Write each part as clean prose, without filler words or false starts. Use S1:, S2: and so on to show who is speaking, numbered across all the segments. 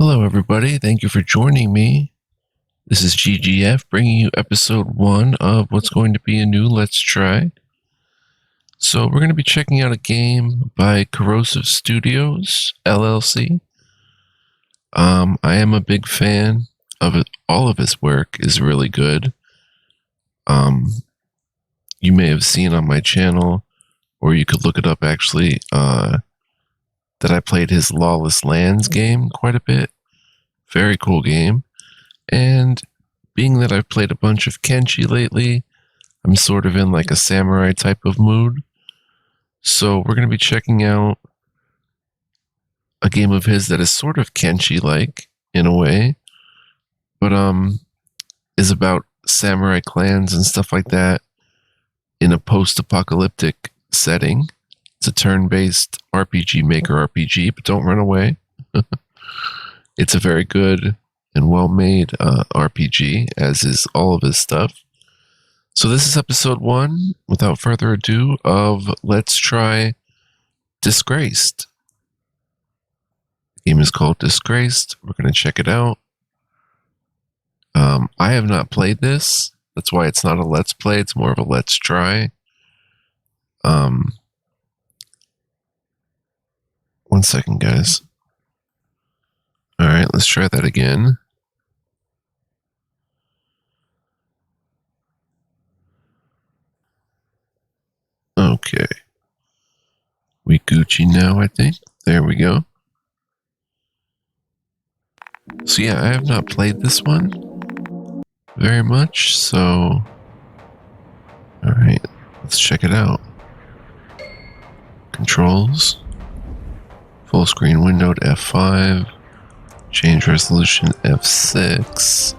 S1: Hello, everybody. Thank you for joining me. This is GGF bringing you episode 1 of what's going to be a new Let's Try. So, we're going to be checking out a game by Corrosive Studios, LLC. I am a big fan of it. All of his work is really good. You may have seen on my channel, or you could look it up actually, that I played his Lawless Lands game quite a bit. Very cool game. And being that I've played a bunch of Kenshi lately, I'm sort of in like a samurai type of mood. So we're going to be checking out a game of his that is sort of Kenshi-like in a way, but is about samurai clans and stuff like that in a post-apocalyptic setting. It's a turn-based RPG, maker RPG, but don't run away. It's a very good and well-made RPG, as is all of his stuff. So this is episode 1, without further ado, of Let's Try Disgraced. The game is called Disgraced. We're going to check it out. I have not played this. That's why it's not a Let's Play. It's more of a Let's Try. One second, guys. Alright, let's try that again. Okay. We Gucci now, I think. There we go. So yeah, I have not played this one very much, so... Alright, let's check it out. Controls. Full screen windowed F5. Change resolution F6.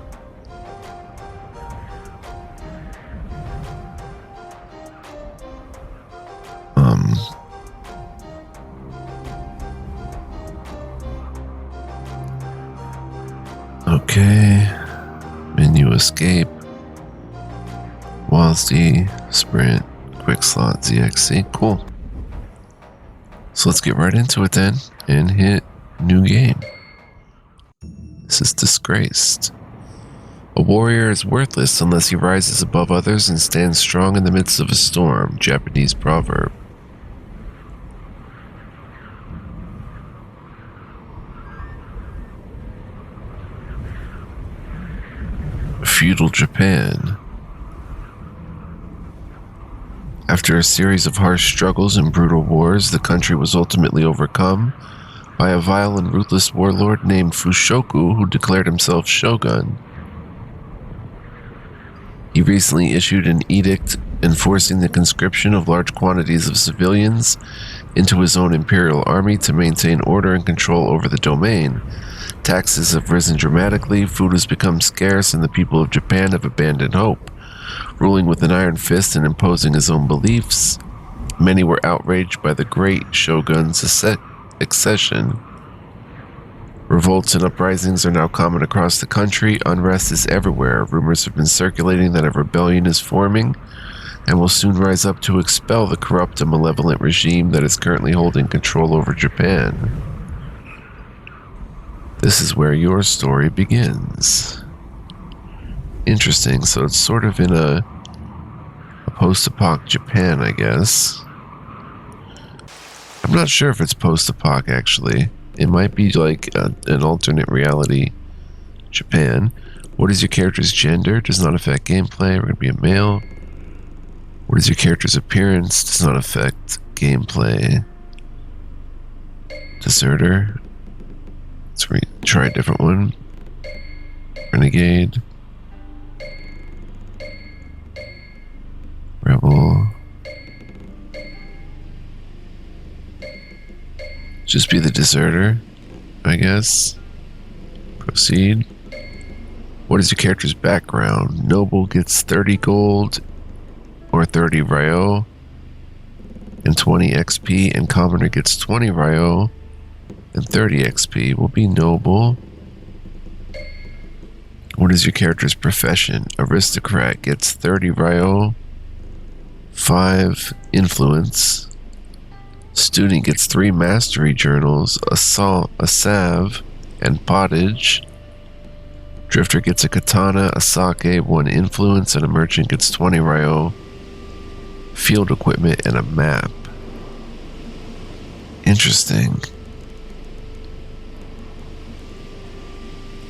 S1: Okay. Menu escape. WASD, sprint, quick slot, ZXC. Cool. So let's get right into it then and hit new game. This is Disgraced. A warrior is worthless unless he rises above others and stands strong in the midst of a storm. Japanese proverb. Feudal Japan. After a series of harsh struggles and brutal wars, the country was ultimately overcome by a vile and ruthless warlord named Fushoku, who declared himself shogun. He recently issued an edict enforcing the conscription of large quantities of civilians into his own imperial army to maintain order and control over the domain. Taxes have risen dramatically, food has become scarce, and the people of Japan have abandoned hope. Ruling with an iron fist and imposing his own beliefs, many were outraged by the great shogun's accession. Revolts and uprisings are now common across the country. Unrest is everywhere. Rumors have been circulating that a rebellion is forming and will soon rise up to expel the corrupt and malevolent regime that is currently holding control over Japan. This is where your story begins. Interesting, so it's sort of in a post-apoc Japan, I guess. I'm not sure if it's post-apoc, actually. It might be like an alternate reality Japan. What is your character's gender? Does not affect gameplay. We're going to be a male. What is your character's appearance? Does not affect gameplay. Deserter. Let's try a different one. Renegade. Rebel. Just be the deserter, I guess. Proceed. What is your character's background? Noble gets 30 gold or 30 Ryo and 20 XP, and commoner gets 20 Ryo and 30 XP. Will be noble. What is your character's profession? Aristocrat gets 30 Ryo, 5 influence. Student gets 3 mastery journals, a salve, and pottage. Drifter gets a katana, a sake, 1 influence, and a merchant gets 20 ryo, field equipment, and a map. Interesting.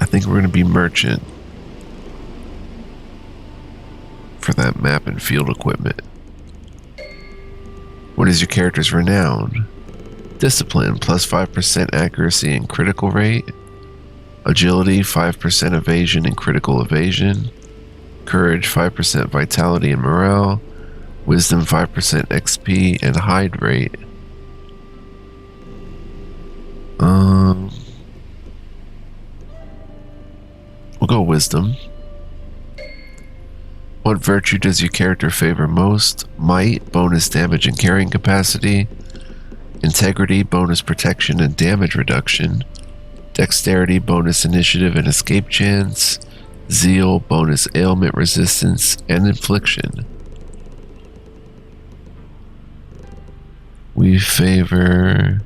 S1: I think we're going to be merchant for that map and field equipment. What is your character's renown? Discipline, plus 5% accuracy and critical rate. Agility, 5% evasion and critical evasion. Courage, 5% vitality and morale. Wisdom, 5% XP and hide rate. We'll go wisdom. What virtue does your character favor most? Might, bonus damage and carrying capacity. Integrity, bonus protection and damage reduction. Dexterity, bonus initiative and escape chance. Zeal, bonus ailment resistance and infliction. We favor...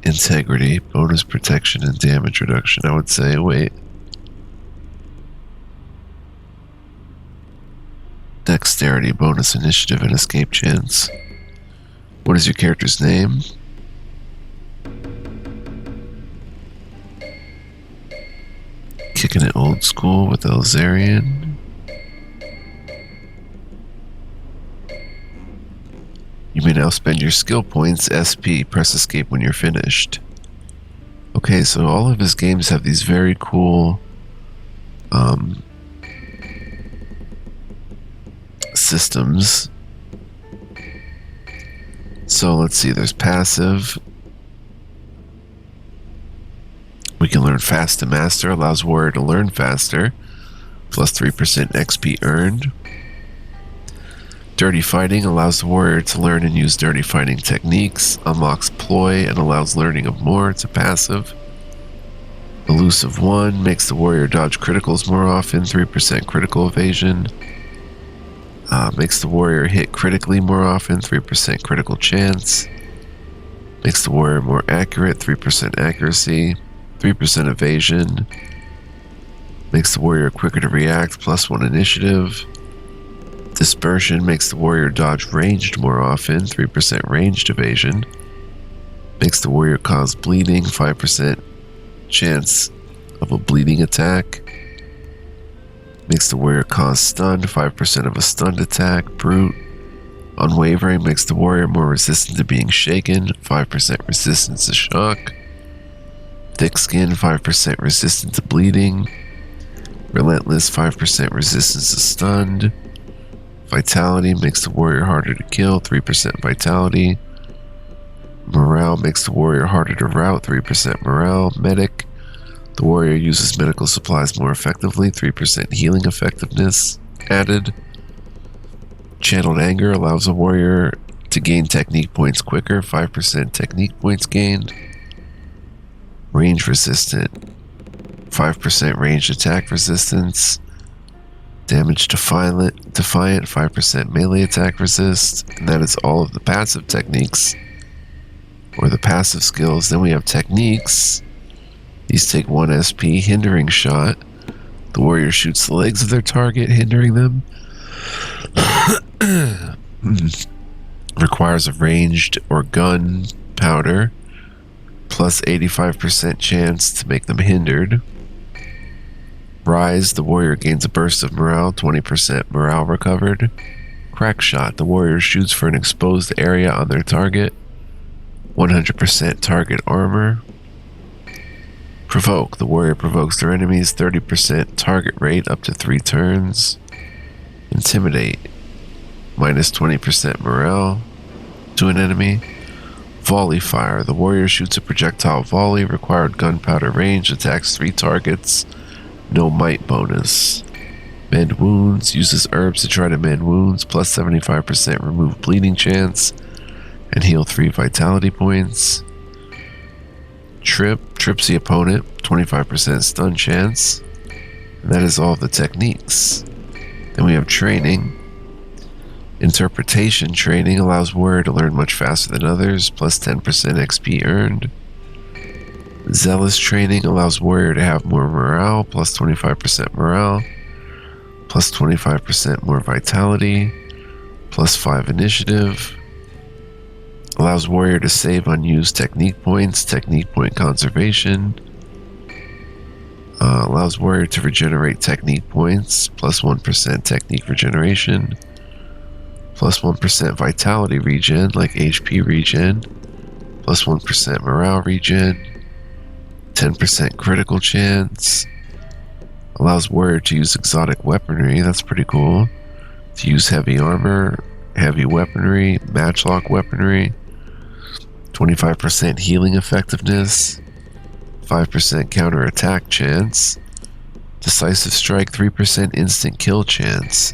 S1: integrity, bonus protection and damage reduction. I would say, wait. Dexterity, bonus initiative and escape chance. What is your character's name? Kicking it old school with Elzarian. You may now spend your skill points, SP, press escape when you're finished. Okay, so all of his games have these very cool systems. So let's see, there's passive. We can learn fast to master, allows warrior to learn faster, plus 3% XP earned. Dirty Fighting allows the warrior to learn and use dirty fighting techniques, unlocks Ploy and allows learning of more. It's a passive. Elusive 1 makes the warrior dodge criticals more often, 3% critical evasion. Makes the warrior hit critically more often, 3% critical chance. Makes the warrior more accurate, 3% accuracy, 3% evasion. Makes the warrior quicker to react, plus 1 initiative. Dispersion makes the warrior dodge ranged more often, 3% ranged evasion. Makes the warrior cause bleeding, 5% chance of a bleeding attack. Makes the warrior cause stunned, 5% of a stunned attack. Brute. Unwavering makes the warrior more resistant to being shaken, 5% resistance to shock. Thick Skin, 5% resistant to bleeding. Relentless, 5% resistance to stunned. Vitality makes the warrior harder to kill, 3% vitality. Morale makes the warrior harder to rout, 3% morale. Medic, the warrior uses medical supplies more effectively, 3% healing effectiveness added. Channeled Anger allows a warrior to gain technique points quicker, 5% technique points gained. Range Resistant, 5% ranged attack resistance. Damage Defiant, 5% melee attack resist. And that is all of the passive techniques, or the passive skills. Then we have techniques. These take 1 SP. Hindering Shot. The warrior shoots the legs of their target, hindering them. Requires a ranged or gun powder, plus 85% chance to make them hindered. Rise, the warrior gains a burst of morale, 20% morale recovered. Crack Shot, the warrior shoots for an exposed area on their target, 100% target armor. Provoke, the warrior provokes their enemies, 30% target rate up to 3 turns. Intimidate, minus 20% morale to an enemy. Volley Fire, the warrior shoots a projectile volley, required gunpowder range, attacks 3 targets. No might bonus. Mend Wounds, uses herbs to try to mend wounds, plus 75% remove bleeding chance, and heal 3 vitality points. Trip, trips the opponent, 25% stun chance. And that is all the techniques. Then we have training. Interpretation training allows warrior to learn much faster than others, plus 10% XP earned. Zealous training allows warrior to have more morale, plus 25% morale, plus 25% more vitality, plus 5 initiative. Allows warrior to save unused technique points, technique point conservation. Allows warrior to regenerate technique points, plus 1% technique regeneration, plus 1% vitality regen, like HP regen, plus 1% morale regen, 10% critical chance. Allows warrior to use exotic weaponry, that's pretty cool. To use heavy armor, heavy weaponry, matchlock weaponry, 25% healing effectiveness, 5% counter attack chance, decisive strike, 3% instant kill chance,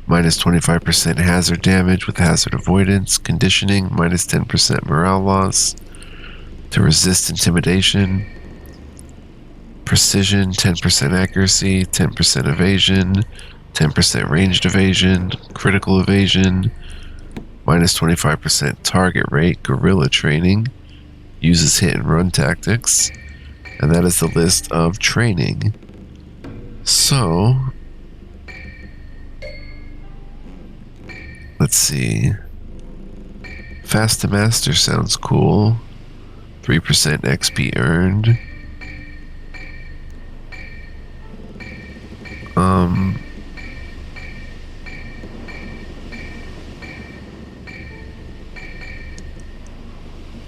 S1: minus 25% hazard damage with hazard avoidance, conditioning, minus 10% morale loss, to resist intimidation, precision, 10% accuracy, 10% evasion, 10% ranged evasion, critical evasion, minus 25% target rate, guerrilla training, uses hit and run tactics, and that is the list of training. So, let's see. Fast to Master sounds cool. 3% XP earned.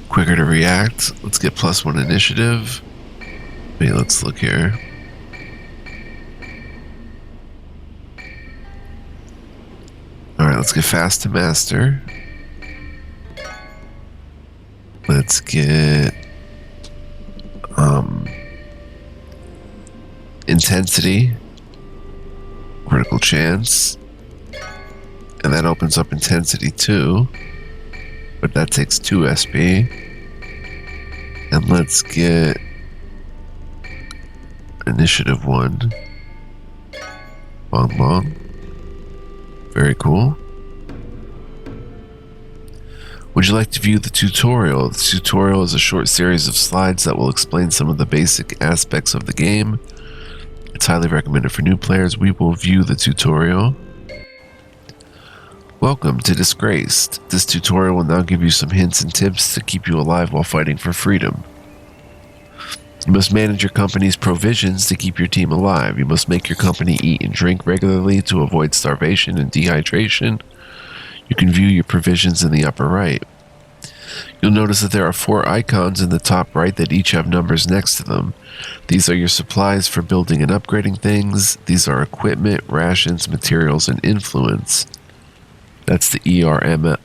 S1: Quicker to react. Let's get plus 1 initiative. Wait, let's look here. Alright, let's get fast to master. Let's get intensity, critical chance, and that opens up intensity 2, but that takes 2 SP. And let's get initiative 1. Bong bong. Very cool. Would you like to view the tutorial? The tutorial is a short series of slides that will explain some of the basic aspects of the game. It's highly recommended for new players. We will view the tutorial. Welcome to Disgraced. This tutorial will now give you some hints and tips to keep you alive while fighting for freedom. You must manage your company's provisions to keep your team alive. You must make your company eat and drink regularly to avoid starvation and dehydration. You can view your provisions in the upper right. You'll notice that there are 4 icons in the top right that each have numbers next to them. These are your supplies for building and upgrading things. These are equipment, rations, materials, and influence. That's the ERMI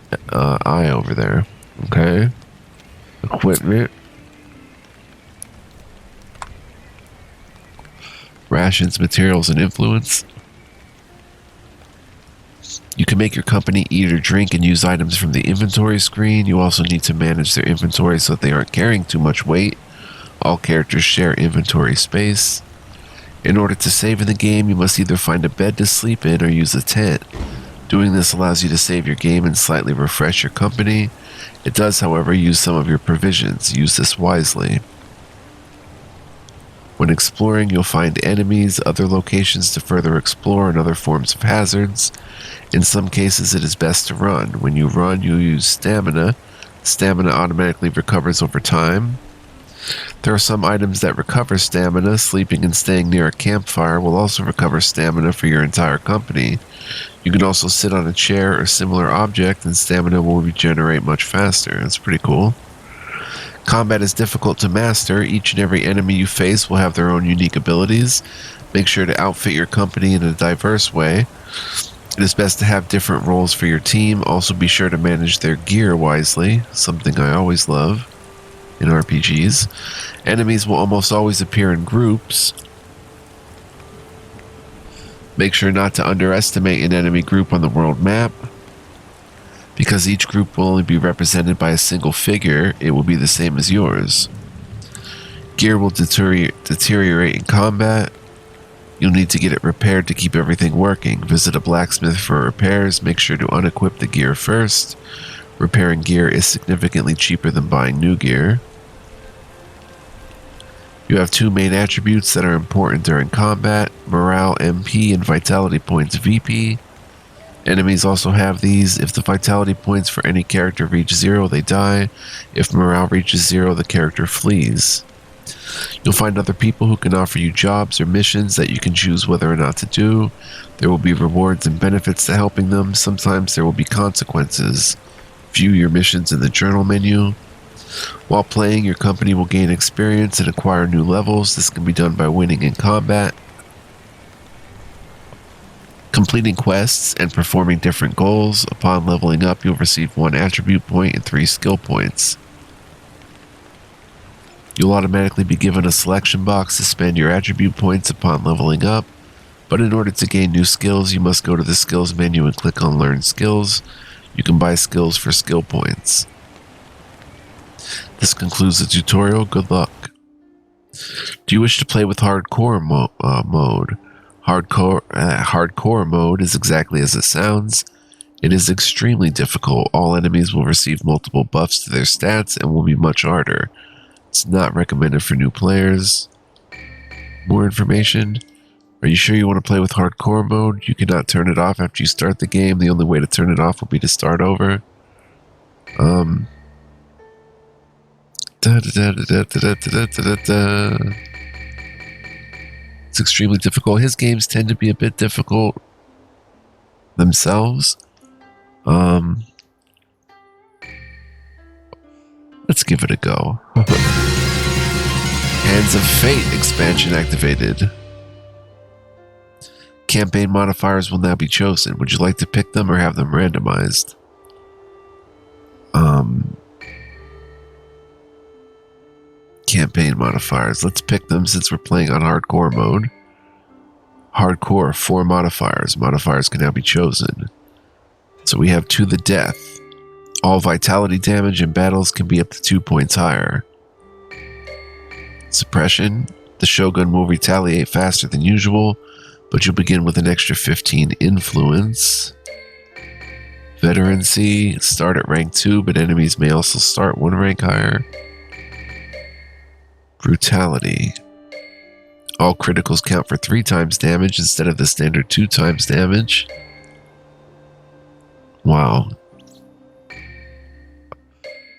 S1: over there. Okay. Equipment. Rations, materials, and influence. You can make your company eat or drink and use items from the inventory screen. You also need to manage their inventory so that they aren't carrying too much weight. All characters share inventory space. In order to save in the game, you must either find a bed to sleep in or use a tent. Doing this allows you to save your game and slightly refresh your company. It does, however, use some of your provisions. Use this wisely. When exploring, you'll find enemies, other locations to further explore, and other forms of hazards. In some cases, it is best to run. When you run, you use stamina. Stamina automatically recovers over time. There are some items that recover stamina. Sleeping and staying near a campfire will also recover stamina for your entire company. You can also sit on a chair or similar object, and stamina will regenerate much faster. That's pretty cool. Combat is difficult to master. Each and every enemy you face will have their own unique abilities. Make sure to outfit your company in a diverse way. It is best to have different roles for your team. Also be sure to manage their gear wisely, something I always love in RPGs. Enemies will almost always appear in groups. Make sure not to underestimate an enemy group on the world map. Because each group will only be represented by a single figure, it will be the same as yours. Gear will deteriorate in combat. You'll need to get it repaired to keep everything working. Visit a blacksmith for repairs. Make sure to unequip the gear first. Repairing gear is significantly cheaper than buying new gear. You have two main attributes that are important during combat: morale MP and vitality points VP. Enemies also have these. If the vitality points for any character reach 0, they die. If morale reaches 0, the character flees. You'll find other people who can offer you jobs or missions that you can choose whether or not to do. There will be rewards and benefits to helping them. Sometimes there will be consequences. View your missions in the journal menu. While playing, your company will gain experience and acquire new levels. This can be done by winning in combat, completing quests, and performing different goals. Upon leveling up, you'll receive 1 attribute point and 3 skill points. You'll automatically be given a selection box to spend your attribute points upon leveling up, but in order to gain new skills, you must go to the skills menu and click on Learn Skills. You can buy skills for skill points. This concludes the tutorial. Good luck. Do you wish to play with hardcore mode? Hardcore mode is exactly as it sounds. It is extremely difficult. All enemies will receive multiple buffs to their stats and will be much harder. It's not recommended for new players. More information? Are you sure you want to play with hardcore mode? You cannot turn it off after you start the game. The only way to turn it off will be to start over. It's extremely difficult. His games tend to be a bit difficult themselves. Let's give it a go. Hands of Fate expansion activated. Campaign modifiers will now be chosen. Would you like to pick them or have them randomized? Campaign modifiers. Let's pick them since we're playing on hardcore mode. Hardcore, 4 modifiers. Modifiers can now be chosen. So we have To the Death. All vitality damage in battles can be up to 2 points higher. Suppression. The Shogun will retaliate faster than usual, but you'll begin with an extra 15 influence. Veterancy. Start at rank 2, but enemies may also start 1 rank higher. Brutality. All criticals count for 3 times damage instead of the standard 2 times damage. Wow.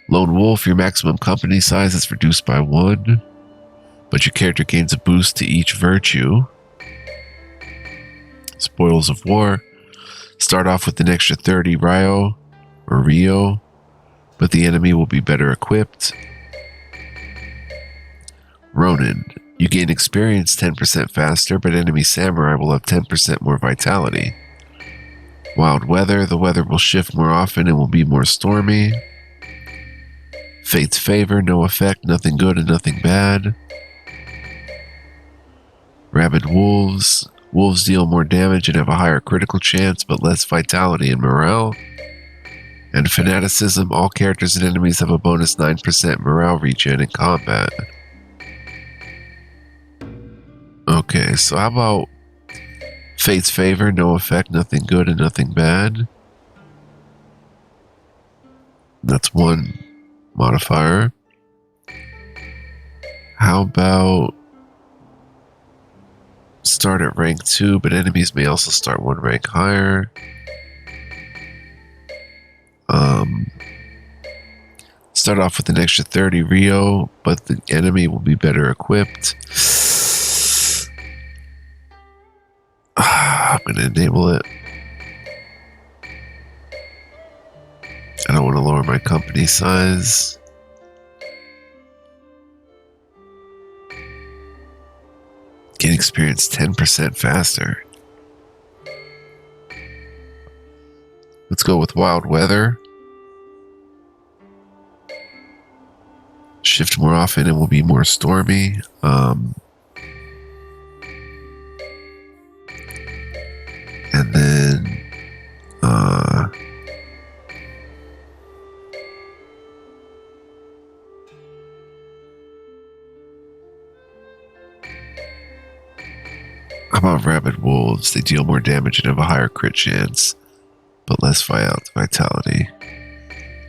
S1: Lone Wolf, your maximum company size is reduced by 1, but your character gains a boost to each virtue. Spoils of War. Start off with an extra 30 Rio, but the enemy will be better equipped. Ronin. You gain experience 10% faster, but enemy samurai will have 10% more vitality. Wild Weather. The weather will shift more often and will be more stormy. Fate's Favor. No effect, nothing good and nothing bad. Rabid Wolves. Wolves deal more damage and have a higher critical chance, but less vitality and morale. And Fanaticism. All characters and enemies have a bonus 9% morale regen in combat. Okay, so how about Fate's Favor, no effect, nothing good and nothing bad. That's 1 modifier. How about start at rank 2, but enemies may also start 1 rank higher. Start off with an extra 30 Rio, but the enemy will be better equipped. I'm going to enable it. I don't want to lower my company size. Gain experience 10% faster. Let's go with Wild Weather. Shift more often and will be more stormy. And then How about rabid wolves? They deal more damage and have a higher crit chance, but less vitality.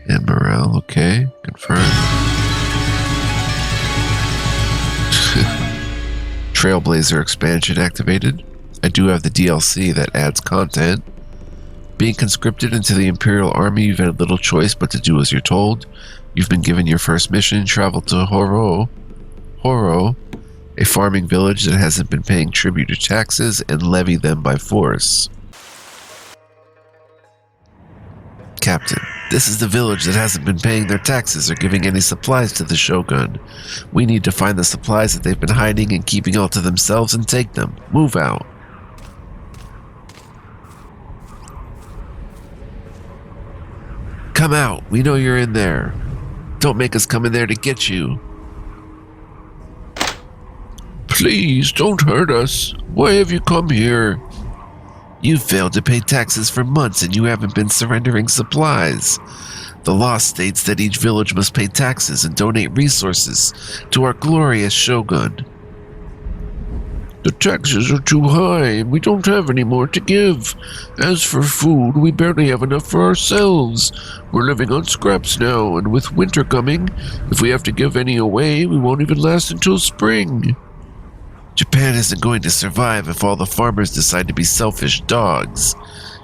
S1: And morale, okay, confirmed. Trailblazer expansion activated. I do have the DLC that adds content. Being conscripted into the Imperial Army, you've had little choice but to do as you're told. You've been given your first mission, travel to Horo, a farming village that hasn't been paying tribute or taxes, and levy them by force. Captain, this is the village that hasn't been paying their taxes or giving any supplies to the Shogun. We need to find the supplies that they've been hiding and keeping all to themselves and take them. Move out. Come out. We know you're in there. Don't make us come in there to get you. Please, don't hurt us. Why have you come here? You've failed to pay taxes for months and you haven't been surrendering supplies. The law states that each village must pay taxes and donate resources to our glorious Shogun. The taxes are too high and we don't have any more to give. As for food, we barely have enough for ourselves. We're living on scraps now, and with winter coming, if we have to give any away, we won't even last until spring. Japan isn't going to survive if all the farmers decide to be selfish dogs.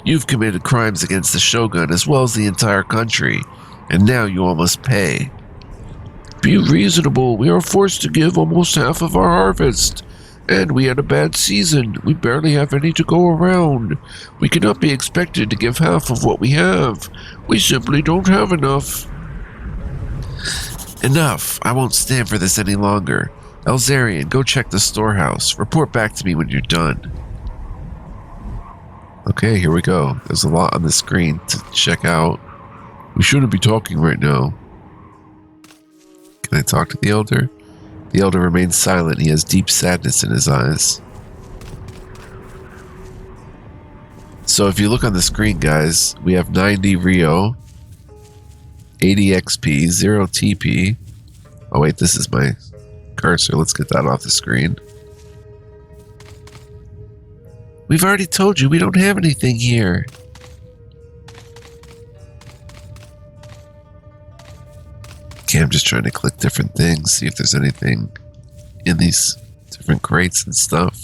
S1: You've committed crimes against the Shogun as well as the entire country, and now you all must pay. Be reasonable. We are forced to give almost half of our harvest. And we had a bad season. We barely have any to go around. We cannot be expected to give half of what we have. We simply don't have enough. Enough. I won't stand for this any longer. Elzarian, go check the storehouse. Report back to me when you're done. Okay, here we go. There's a lot on the screen to check out. We shouldn't be talking right now. Can I talk to the Elder? The Elder remains silent. He has deep sadness in his eyes. So if you look on the screen, guys, we have 90 Rio, 80 XP, 0 TP. Oh wait, this is my cursor. Let's get that off the screen. We've already told you we don't have anything here. Okay, I'm just trying to click different things, see if there's anything in these different crates and stuff.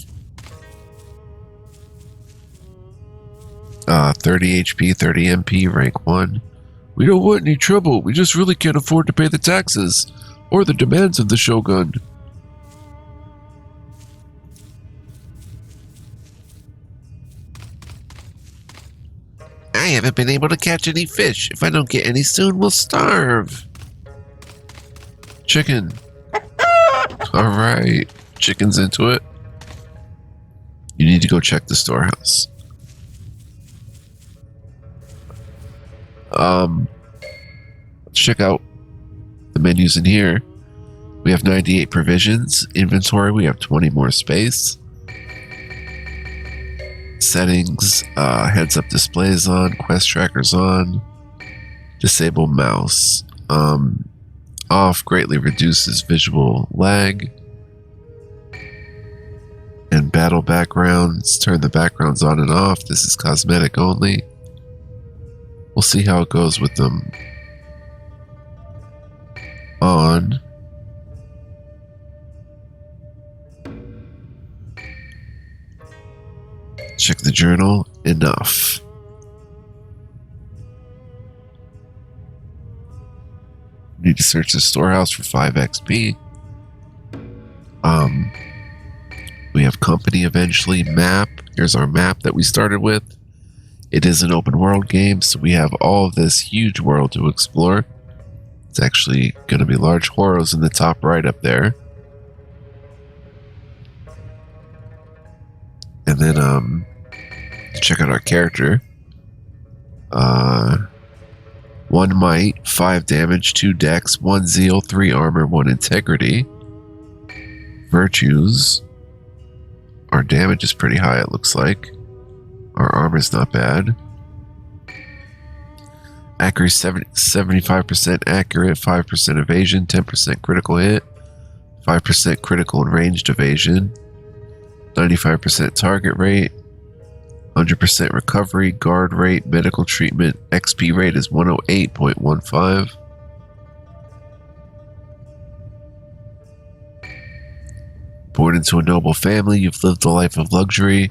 S1: 30 HP, 30 MP, rank 1. We don't want any trouble. We just really can't afford to pay the taxes or the demands of the Shogun. I haven't been able to catch any fish. If I don't get any soon, we'll starve. Chicken. Alright. Chicken's into it. You need to go check the storehouse. Let's check out the menus in here. We have 98 provisions. Inventory, we have 20 more space. Settings, heads up displays on, quest trackers on. Disable mouse. Off greatly reduces visual lag. And battle backgrounds, turn the backgrounds on and off. This is cosmetic only. We'll see how it goes with them on. Check the journal. Enough. Need to search the storehouse for 5 XP. We have company eventually. Map. Here's our map that we started with. It is an open world game, so we have all of this huge world to explore. It's actually going to be large Horos in the top right up there. And then, check out our character. 1 might, 5 damage, 2 dex, 1 zeal, 3 armor, 1 integrity. Virtues. Our damage is pretty high, it looks like. Our armor's not bad. Accuracy 75% accurate, 5% evasion, 10% critical hit, 5% critical and ranged evasion. 95% target rate, 100% recovery, guard rate, medical treatment, XP rate is 108.15. Born into a noble family, you've lived a life of luxury.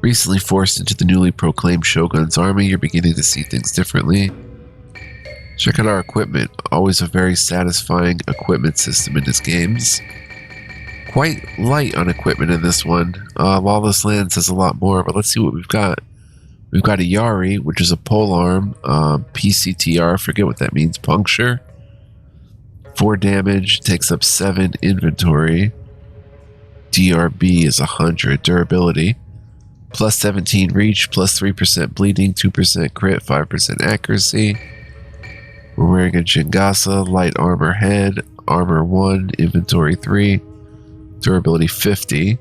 S1: Recently forced into the newly proclaimed Shogun's army, you're beginning to see things differently. Check out our equipment. Always a very satisfying equipment system in his games. Quite light on equipment in this one. Lawless Lands has a lot more, but let's see what we've got. We've got a Yari, which is a polearm, PCTR, forget what that means, puncture. 4 damage, takes up 7 inventory. DRB is 100, durability. Plus 17 reach, plus 3% bleeding, 2% crit, 5% accuracy. We're wearing a Jingasa, light armor head, armor 1, inventory 3, durability 50,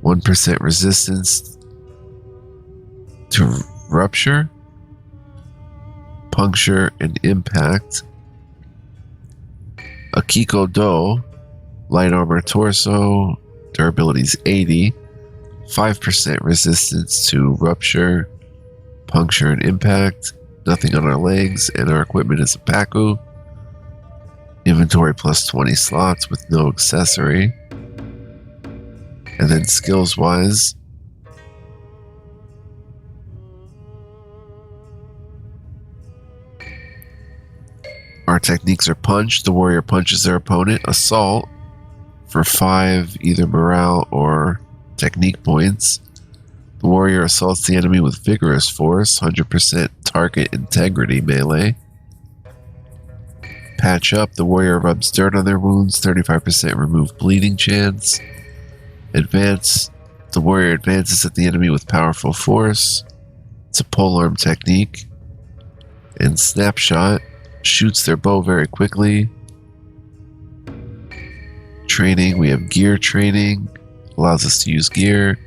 S1: 1% resistance to rupture, puncture, and impact. Akiko Do, light armor torso, durability is 80, 5% resistance to rupture, puncture, and impact. Nothing on our legs, and our equipment is a Paku. Inventory plus 20 slots with no accessory. And then skills wise, our techniques are punch. The warrior punches their opponent. Assault for 5 either morale or technique points. The warrior assaults the enemy with vigorous force, 100% target integrity melee. Patch up. The warrior rubs dirt on their wounds, 35% remove bleeding chance. Advance. The warrior advances at the enemy with powerful force. It's a polearm technique. And snapshot. Shoots their bow very quickly. Training. We have gear training. Allows us to use gear.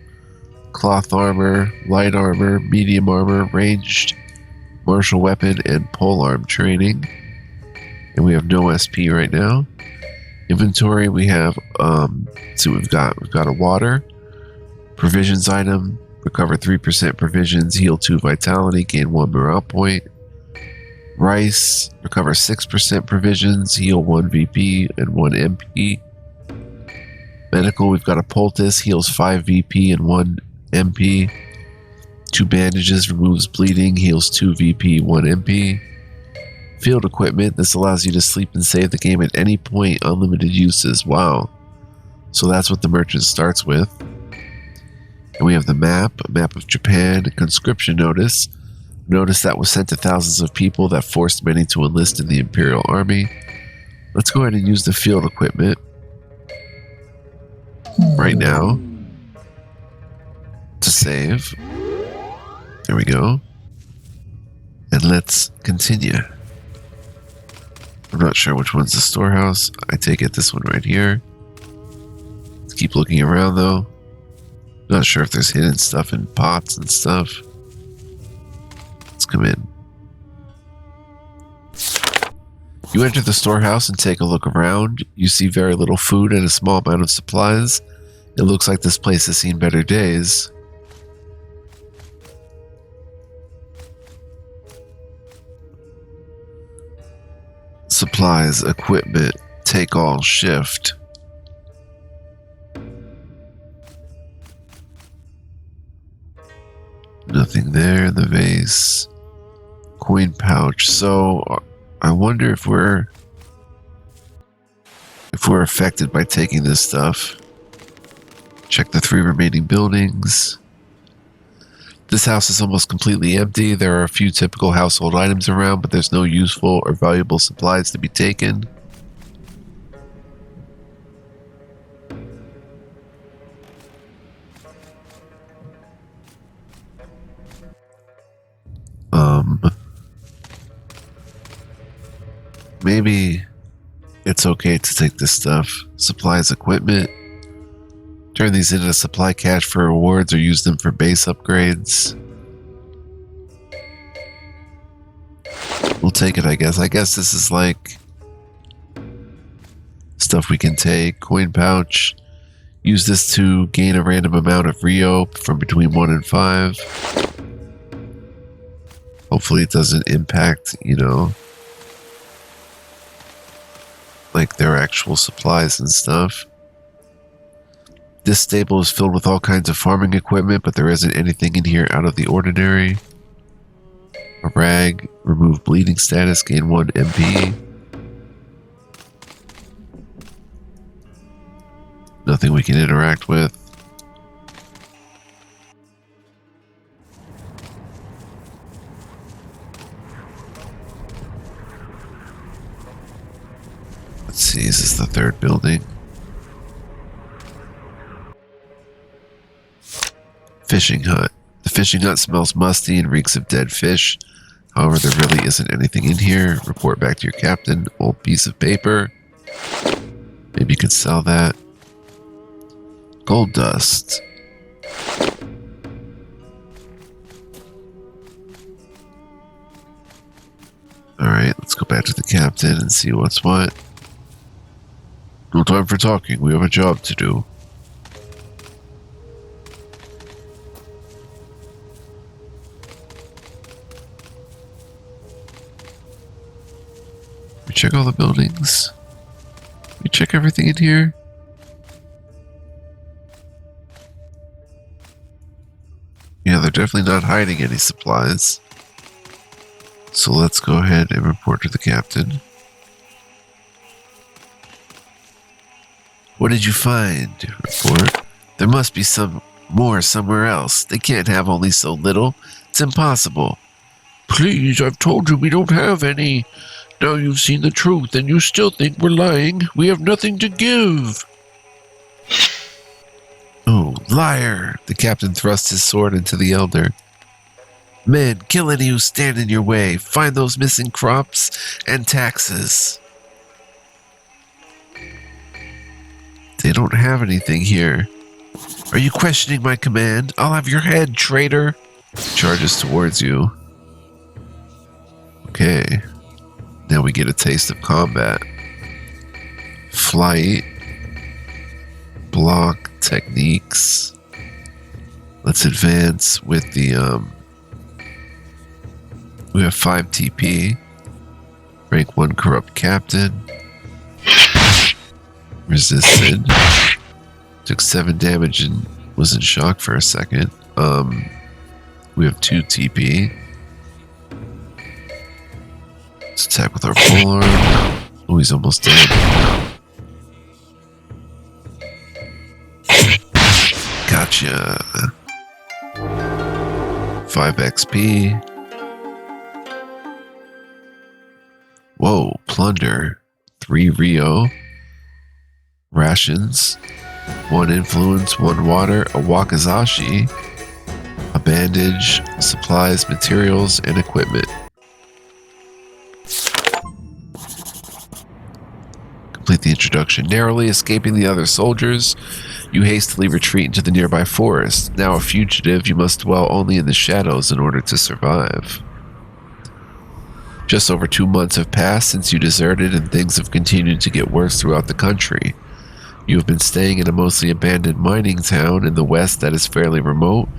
S1: Cloth armor, light armor, medium armor, ranged, martial weapon, and polearm training. And we have no SP right now. Inventory, we have, see what we've got. We've got a water, provisions item, recover 3% provisions, heal 2 vitality, gain 1 morale point. Rice, recover 6% provisions, heal 1 VP and 1 MP. Medical, we've got a poultice, heals 5 VP and 1 MP. 2 bandages, removes bleeding, heals 2 VP, 1 MP. Field equipment, this allows you to sleep and save the game at any point, unlimited uses. Wow. So that's what the merchant starts with. And we have the map, a map of Japan, a conscription notice. Notice that was sent to thousands of people that forced many to enlist in the Imperial Army. Let's go ahead and use the field equipment right now to save. There we go. And let's continue. I'm not sure which one's the storehouse. I take it this one right here. Let's keep looking around though. Not sure if there's hidden stuff in pots and stuff. Let's come in. You enter the storehouse and take a look around. You see very little food and a small amount of supplies. It looks like this place has seen better days. Supplies, equipment, take all, shift. Nothing there in the vase. Coin pouch. So I wonder if we're affected by taking this stuff. Check the 3 remaining buildings. This house is almost completely empty. There are a few typical household items around, but there's no useful or valuable supplies to be taken. Maybe it's okay to take this stuff. Supplies, equipment. Turn these into supply cache for rewards or use them for base upgrades. We'll take it, I guess. I guess this is like stuff we can take. Coin pouch. Use this to gain a random amount of Rio from between 1 and 5. Hopefully it doesn't impact, you know, like their actual supplies and stuff. This stable is filled with all kinds of farming equipment, but there isn't anything in here out of the ordinary. A rag, remove bleeding status, gain 1 MP. Nothing we can interact with. Let's see, is this the 3rd building? Fishing hut. The fishing hut smells musty and reeks of dead fish. However, there really isn't anything in here. Report back to your captain. Old piece of paper. Maybe you could sell that. Gold dust. Alright, let's go back to the captain and see what's what. No time for talking. We have a job to do. We check all the buildings. We check everything in here. Yeah, they're definitely not hiding any supplies. So let's go ahead and report to the captain. What did you find? Report. There must be some more somewhere else. They can't have only so little. It's impossible. Please, I've told you we don't have any. Now you've seen the truth and you still think we're lying. We have nothing to give. Oh, liar! The captain thrust his sword into the elder. Men, kill any who stand in your way. Find those missing crops and taxes. They don't have anything here. Are you questioning my command? I'll have your head, traitor. Charges towards you. Okay. Now we get a taste of combat. Flight. Block techniques. Let's advance with the, we have 5 TP. Rank 1 corrupt captain. Resisted. Took 7 damage and was in shock for a second. We have 2 TP. Let's attack with our polearm. Oh, he's almost dead. Gotcha. 5 XP. Whoa, plunder. 3 Rio. Rations. 1 influence, 1 water, a wakizashi, a bandage, supplies, materials, and equipment. Complete the introduction. Narrowly escaping the other soldiers, you hastily retreat into the nearby forest. Now a fugitive, you must dwell only in the shadows in order to survive. Just over 2 months have passed since you deserted, and things have continued to get worse throughout the country. You have been staying in a mostly abandoned mining town in the west that is fairly remote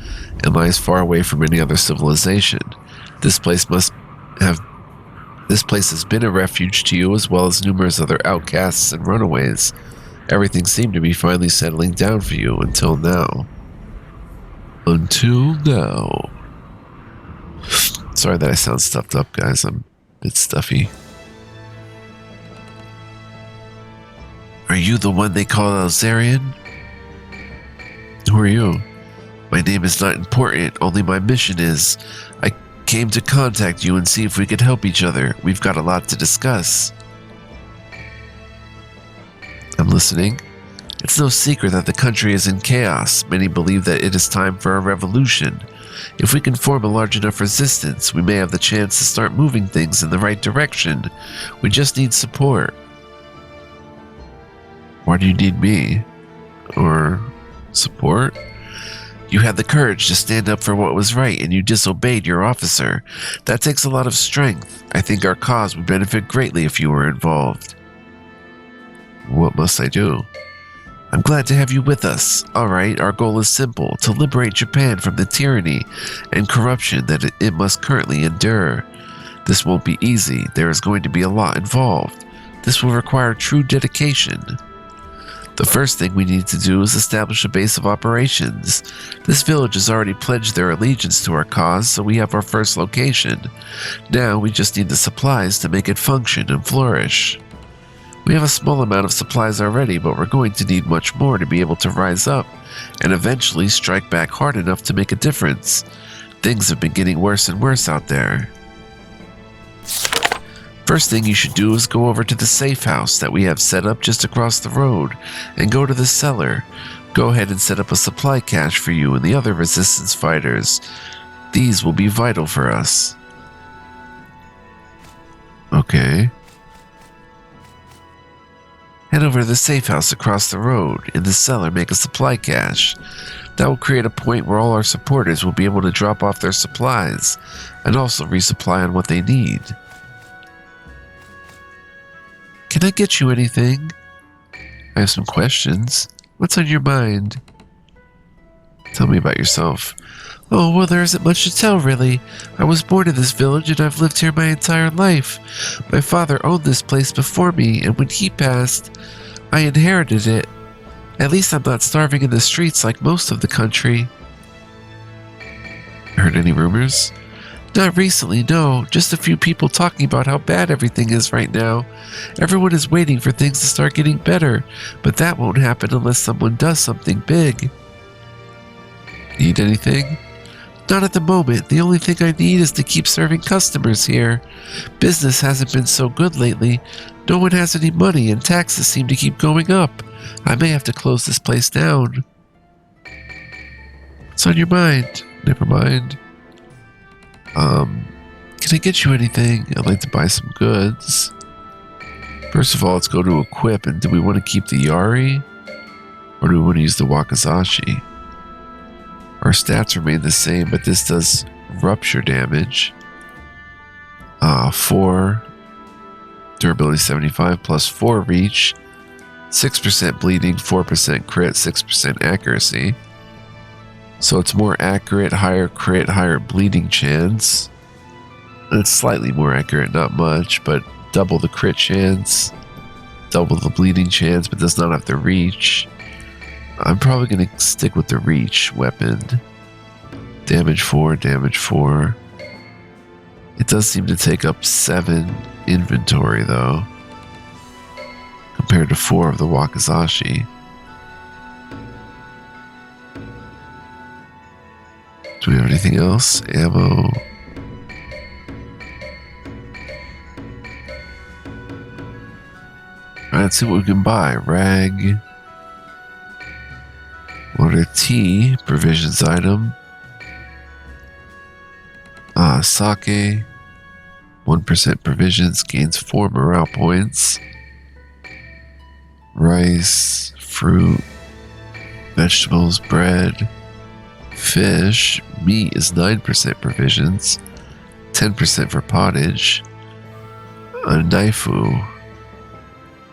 S1: and lies far away from any other civilization. This place has been a refuge to you, as well as numerous other outcasts and runaways. Everything seemed to be finally settling down for you until now. Until now. Sorry that I sound stuffed up, guys. I'm a bit stuffy. Are you the one they call Alzarian? Who are you? My name is not important, only my mission is. I came to contact you and see if we could help each other. We've got a lot to discuss. I'm listening. It's no secret that the country is in chaos. Many believe that it is time for a revolution. If we can form a large enough resistance, we may have the chance to start moving things in the right direction. We just need support. Why do you need me? Or support? You had the courage to stand up for what was right, and you disobeyed your officer. That takes a lot of strength. I think our cause would benefit greatly if you were involved. What must I do? I'm glad to have you with us. Alright, our goal is simple, to liberate Japan from the tyranny and corruption that it must currently endure. This won't be easy. There is going to be a lot involved. This will require true dedication. The first thing we need to do is establish a base of operations. This village has already pledged their allegiance to our cause, so we have our first location. Now we just need the supplies to make it function and flourish. We have a small amount of supplies already, but we're going to need much more to be able to rise up and eventually strike back hard enough to make a difference. Things have been getting worse and worse out there. First thing you should do is go over to the safe house that we have set up just across the road and go to the cellar. Go ahead and set up a supply cache for you and the other resistance fighters. These will be vital for us. Okay. Head over to the safe house across the road. In the cellar, make a supply cache. That will create a point where all our supporters will be able to drop off their supplies and also resupply on what they need. Can I get you anything? I have some questions. What's on your mind? Tell me about yourself. Oh, well, there isn't much to tell, really. I was born in this village and I've lived here my entire life. My father owned this place before me, and when he passed, I inherited it. At least I'm not starving in the streets like most of the country. Heard any rumors? Not recently, no. Just a few people talking about how bad everything is right now. Everyone is waiting for things to start getting better, but that won't happen unless someone does something big. Need anything? Not at the moment. The only thing I need is to keep serving customers here. Business hasn't been so good lately. No one has any money and taxes seem to keep going up. I may have to close this place down. What's on your mind? Never mind. Can I get you anything? I'd like to buy some goods. First of all, let's go to equip, and do we want to keep the Yari? Or do we want to use the Wakizashi? Our stats remain the same, but this does rupture damage. 4 durability 75 plus 4 reach, 6% bleeding, 4% crit, 6% accuracy. So it's more accurate, higher crit, higher bleeding chance. It's slightly more accurate, not much, but double the crit chance, double the bleeding chance, but does not have the reach. I'm probably going to stick with the reach weapon. Damage 4, damage 4. It does seem to take up 7 inventory, though, compared to 4 of the Wakizashi. Do we have anything else? Ammo. Alright, let's see what we can buy. Rag. Order tea. Provisions item. Sake. 1% provisions. Gains 4 morale points. Rice. Fruit. Vegetables. Bread. Fish. Meat is 9% provisions. 10% for pottage. A Naifu.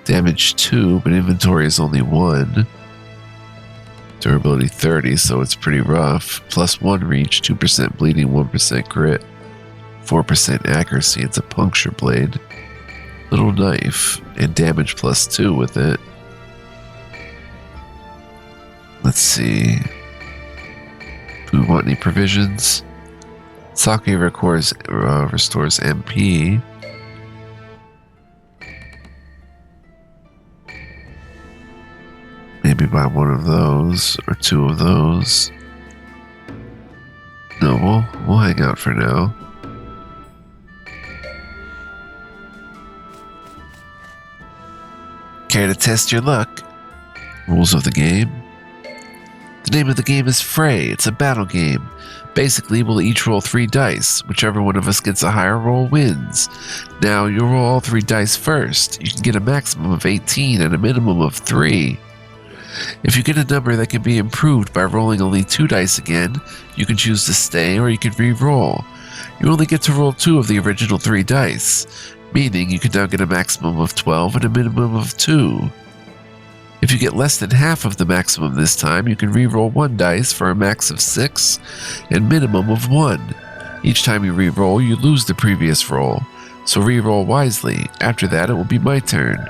S1: Damage 2, but inventory is only 1. Durability 30, so it's pretty rough. Plus 1 reach, 2% bleeding, 1% crit, 4% accuracy. It's a puncture blade. Little knife, and damage plus 2 with it. Let's see. Do we want any provisions? Sake restores MP. Maybe buy one of those or 2 of those. No, we'll hang out for now. Care to test your luck? Rules of the game. The name of the game is Fray. It's a battle game. Basically, we'll each roll 3 dice. Whichever one of us gets a higher roll wins. Now, you'll roll all 3 dice first. You can get a maximum of 18 and a minimum of 3. If you get a number that can be improved by rolling only 2 dice again, you can choose to stay or you can re-roll. You only get to roll 2 of the original 3 dice, meaning you can now get a maximum of 12 and a minimum of 2. If you get less than half of the maximum this time, you can re-roll 1 dice for a max of 6 and minimum of 1. Each time you re-roll, you lose the previous roll, so re-roll wisely. After that, it will be my turn.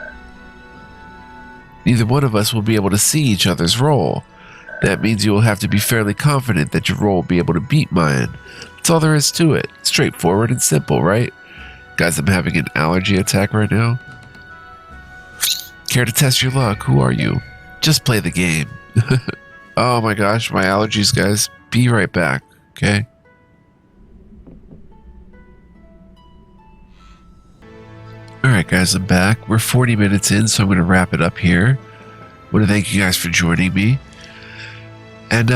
S1: Neither one of us will be able to see each other's roll. That means you will have to be fairly confident that your roll will be able to beat mine. That's all there is to it. Straightforward and simple, right? Guys, I'm having an allergy attack right now. Care to test your luck? Who are you? Just play the game. Oh my gosh, my allergies, guys. Be right back, okay? Alright guys, I'm back. We're 40 minutes in, so I'm going to wrap it up here. I want to thank you guys for joining me. And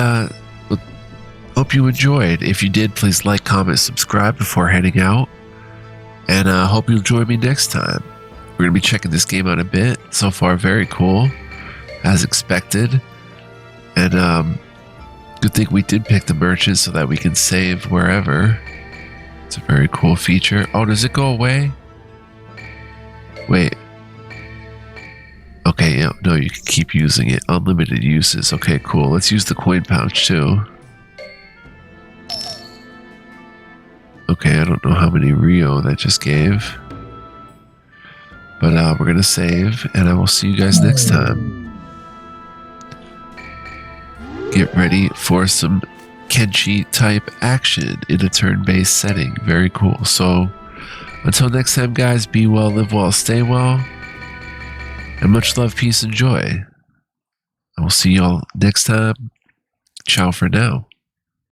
S1: hope you enjoyed. If you did, please like, comment, subscribe before heading out. And hope you'll join me next time. We're going to be checking this game out a bit. So far, very cool, as expected. And good thing we did pick the merchant so that we can save wherever. It's a very cool feature. Oh, does it go away? Wait. Okay, yeah, no, you can keep using it. Unlimited uses. Okay, cool. Let's use the coin pouch too. Okay, I don't know how many Rio that just gave. But we're going to save, and I will see you guys next time. Get ready for some Kenshi-type action in a turn-based setting. Very cool. So, until next time, guys, be well, live well, stay well. And much love, peace, and joy. I will see y'all next time. Ciao for now.